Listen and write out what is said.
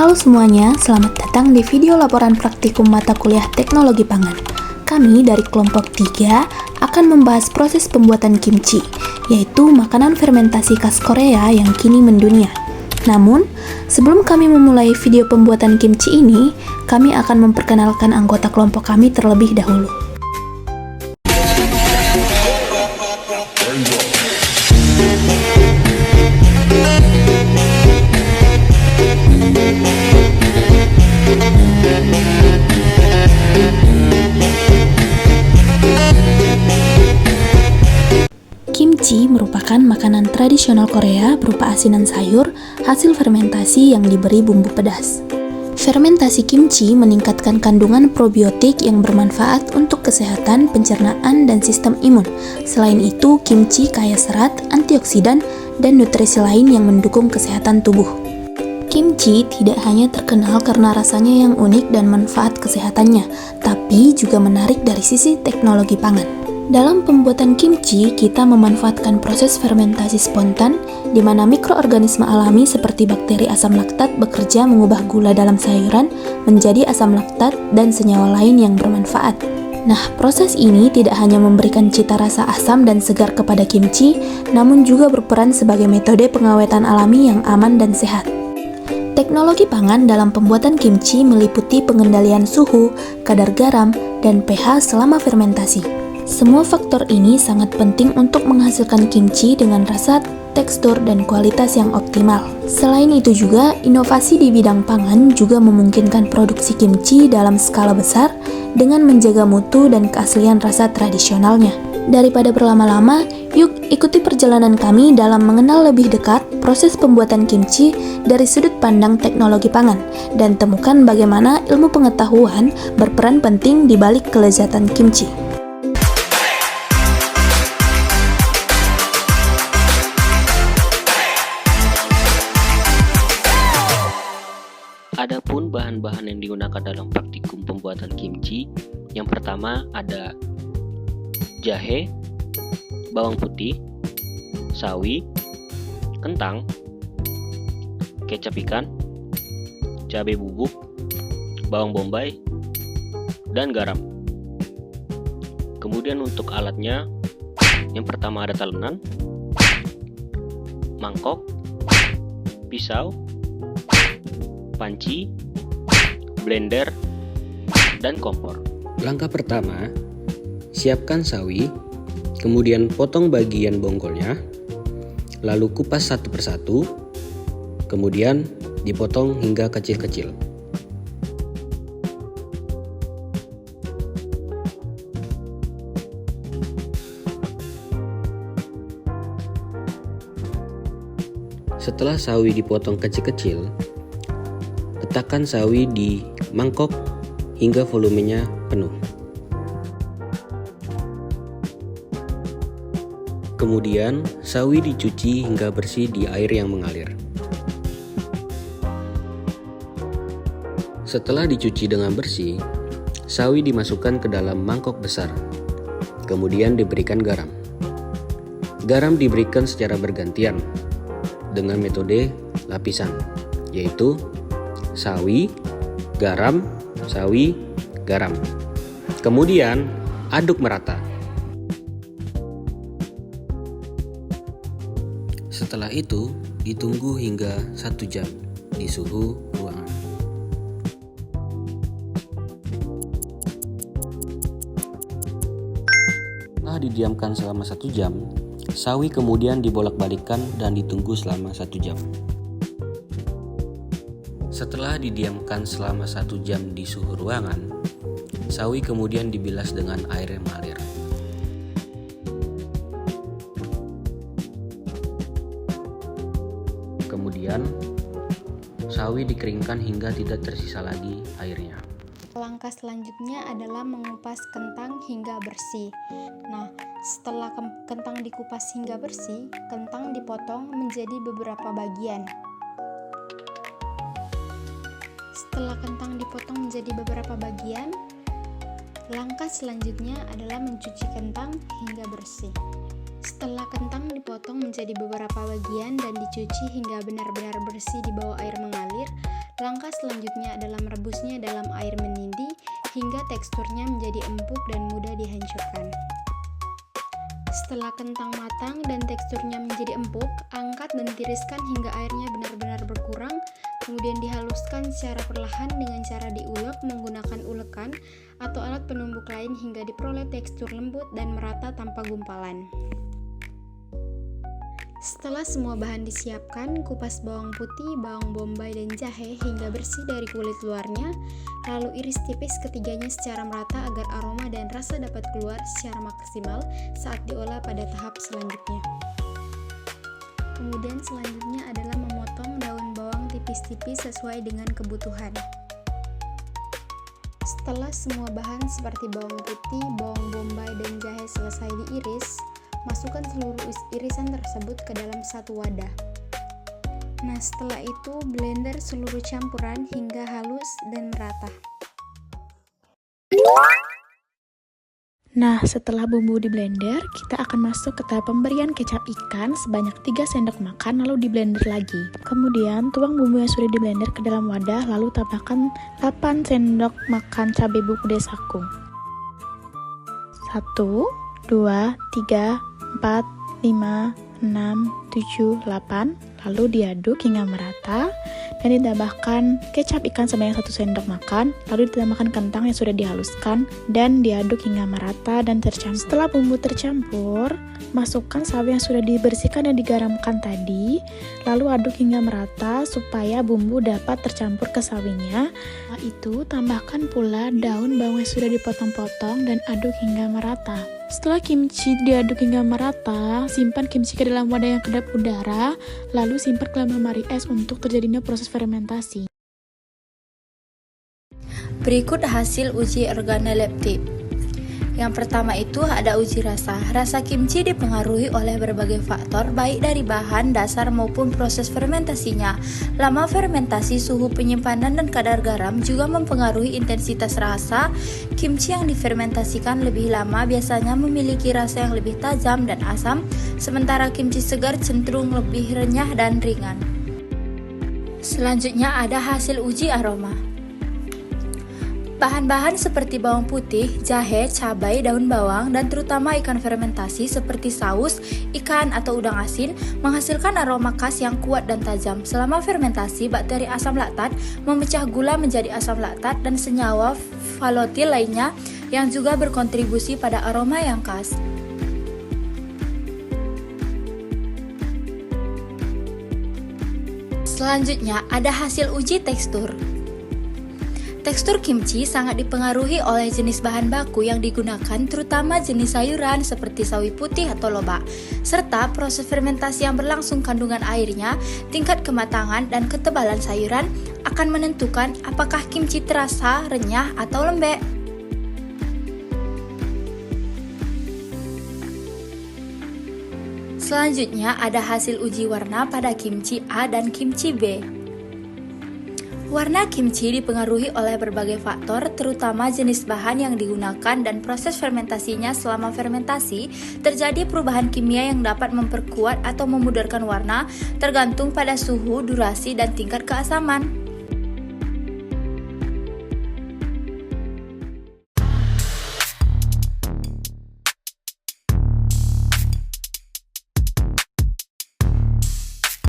Halo semuanya, selamat datang di video laporan praktikum mata kuliah Teknologi Pangan. Kami dari kelompok 3 akan membahas proses pembuatan kimchi, yaitu makanan fermentasi khas Korea yang kini mendunia. Namun, sebelum kami memulai video pembuatan kimchi ini, kami akan memperkenalkan anggota kelompok kami terlebih dahulu. Kimchi merupakan makanan tradisional Korea berupa asinan sayur hasil fermentasi yang diberi bumbu pedas. Fermentasi kimchi meningkatkan kandungan probiotik yang bermanfaat untuk kesehatan, pencernaan, dan sistem imun. Selain itu, kimchi kaya serat, antioksidan, dan nutrisi lain yang mendukung kesehatan tubuh. Kimchi tidak hanya terkenal karena rasanya yang unik dan manfaat kesehatannya, tapi juga menarik dari sisi teknologi pangan. Dalam pembuatan kimchi, kita memanfaatkan proses fermentasi spontan, di mana mikroorganisme alami seperti bakteri asam laktat bekerja mengubah gula dalam sayuran menjadi asam laktat dan senyawa lain yang bermanfaat. Nah, proses ini tidak hanya memberikan cita rasa asam dan segar kepada kimchi, namun juga berperan sebagai metode pengawetan alami yang aman dan sehat. Teknologi pangan dalam pembuatan kimchi meliputi pengendalian suhu, kadar garam, dan pH selama fermentasi. Semua faktor ini sangat penting untuk menghasilkan kimchi dengan rasa, tekstur, dan kualitas yang optimal. Selain itu juga, inovasi di bidang pangan juga memungkinkan produksi kimchi dalam skala besar dengan menjaga mutu dan keaslian rasa tradisionalnya. Daripada berlama-lama, yuk ikuti perjalanan kami dalam mengenal lebih dekat proses pembuatan kimchi dari sudut pandang teknologi pangan dan temukan bagaimana ilmu pengetahuan berperan penting di balik kelezatan kimchi. Adapun bahan-bahan yang digunakan dalam praktikum pembuatan kimchi, yang pertama ada jahe, bawang putih, sawi, kentang, kecap ikan, cabai bubuk, bawang bombay, dan garam. Kemudian untuk alatnya, yang pertama ada talenan, mangkok, pisau, panci, blender, dan kompor. Langkah pertama, siapkan sawi, kemudian potong bagian bonggolnya, lalu kupas satu persatu, kemudian dipotong hingga kecil-kecil. Setelah sawi dipotong kecil-kecil, letakkan sawi di mangkok hingga volumenya penuh. Kemudian, sawi dicuci hingga bersih di air yang mengalir. Setelah dicuci dengan bersih, sawi dimasukkan ke dalam mangkok besar. Kemudian diberikan garam. Garam diberikan secara bergantian dengan metode lapisan, yaitu sawi, garam, sawi, garam. Kemudian aduk merata. Setelah itu ditunggu hingga 1 jam di suhu ruangan. Setelah didiamkan selama 1 jam, sawi kemudian dibolak-balikkan dan ditunggu selama 1 jam. Setelah didiamkan selama 1 jam di suhu ruangan, sawi kemudian dibilas dengan air yang mengalir. Kemudian, sawi dikeringkan hingga tidak tersisa lagi airnya. Langkah selanjutnya adalah mengupas kentang hingga bersih. Nah, setelah kentang dikupas hingga bersih, kentang dipotong menjadi beberapa bagian. Setelah kentang dipotong menjadi beberapa bagian, langkah selanjutnya adalah mencuci kentang hingga bersih. Setelah kentang dipotong menjadi beberapa bagian dan dicuci hingga benar-benar bersih di bawah air mengalir, langkah selanjutnya adalah merebusnya dalam air mendidih hingga teksturnya menjadi empuk dan mudah dihancurkan. Setelah kentang matang dan teksturnya menjadi empuk, angkat dan tiriskan hingga airnya benar-benar berkurang, kemudian dihaluskan secara perlahan dengan cara diulek menggunakan ulekan atau alat penumbuk lain hingga diperoleh tekstur lembut dan merata tanpa gumpalan. Setelah semua bahan disiapkan, kupas bawang putih, bawang bombay, dan jahe hingga bersih dari kulit luarnya, lalu iris tipis ketiganya secara merata agar aroma dan rasa dapat keluar secara maksimal saat diolah pada tahap selanjutnya. Kemudian selanjutnya adalah memotong daun bawang tipis-tipis sesuai dengan kebutuhan. Setelah semua bahan seperti bawang putih, bawang bombay, dan jahe selesai diiris, masukkan seluruh irisan tersebut ke dalam satu wadah. Nah, setelah itu blender seluruh campuran hingga halus dan merata. Nah, setelah bumbu di blender, kita akan masuk ke tahap pemberian kecap ikan sebanyak 3 sendok makan lalu di blender lagi. Kemudian, tuang bumbu yang sudah di blender ke dalam wadah lalu tambahkan 8 sendok makan cabai bubuk desakung. 1, 2, 3, 4, 5, 6, 7, 8, lalu diaduk hingga merata dan ditambahkan kecap ikan sebanyak 1 sendok makan, lalu ditambahkan kentang yang sudah dihaluskan dan diaduk hingga merata dan tercampur. Setelah bumbu tercampur, masukkan sawi yang sudah dibersihkan dan digaramkan tadi, lalu aduk hingga merata supaya bumbu dapat tercampur ke sawinya. Setelah itu, tambahkan pula daun bawang yang sudah dipotong-potong dan aduk hingga merata. Setelah kimchi diaduk hingga merata, simpan kimchi ke dalam wadah yang kedap udara, lalu simpan ke dalam lemari es untuk terjadinya proses fermentasi. Berikut hasil uji organoleptik. Yang pertama itu ada uji rasa. Rasa kimchi dipengaruhi oleh berbagai faktor baik dari bahan dasar maupun proses fermentasinya. Lama fermentasi, suhu penyimpanan dan kadar garam juga mempengaruhi intensitas rasa. Kimchi yang difermentasikan lebih lama biasanya memiliki rasa yang lebih tajam dan asam, sementara kimchi segar cenderung lebih renyah dan ringan. Selanjutnya ada hasil uji aroma. Bahan-bahan seperti bawang putih, jahe, cabai, daun bawang, dan terutama ikan fermentasi seperti saus, ikan, atau udang asin menghasilkan aroma khas yang kuat dan tajam. Selama fermentasi, bakteri asam laktat memecah gula menjadi asam laktat dan senyawa volatil lainnya yang juga berkontribusi pada aroma yang khas. Selanjutnya ada hasil uji tekstur. Tekstur kimchi sangat dipengaruhi oleh jenis bahan baku yang digunakan, terutama jenis sayuran seperti sawi putih atau lobak, serta proses fermentasi yang berlangsung. Kandungan airnya, tingkat kematangan, dan ketebalan sayuran akan menentukan apakah kimchi terasa renyah atau lembek. Selanjutnya ada hasil uji warna pada kimchi A dan kimchi B. Warna kimchi dipengaruhi oleh berbagai faktor, terutama jenis bahan yang digunakan dan proses fermentasinya. Selama fermentasi, terjadi perubahan kimia yang dapat memperkuat atau memudarkan warna, tergantung pada suhu, durasi, dan tingkat keasaman.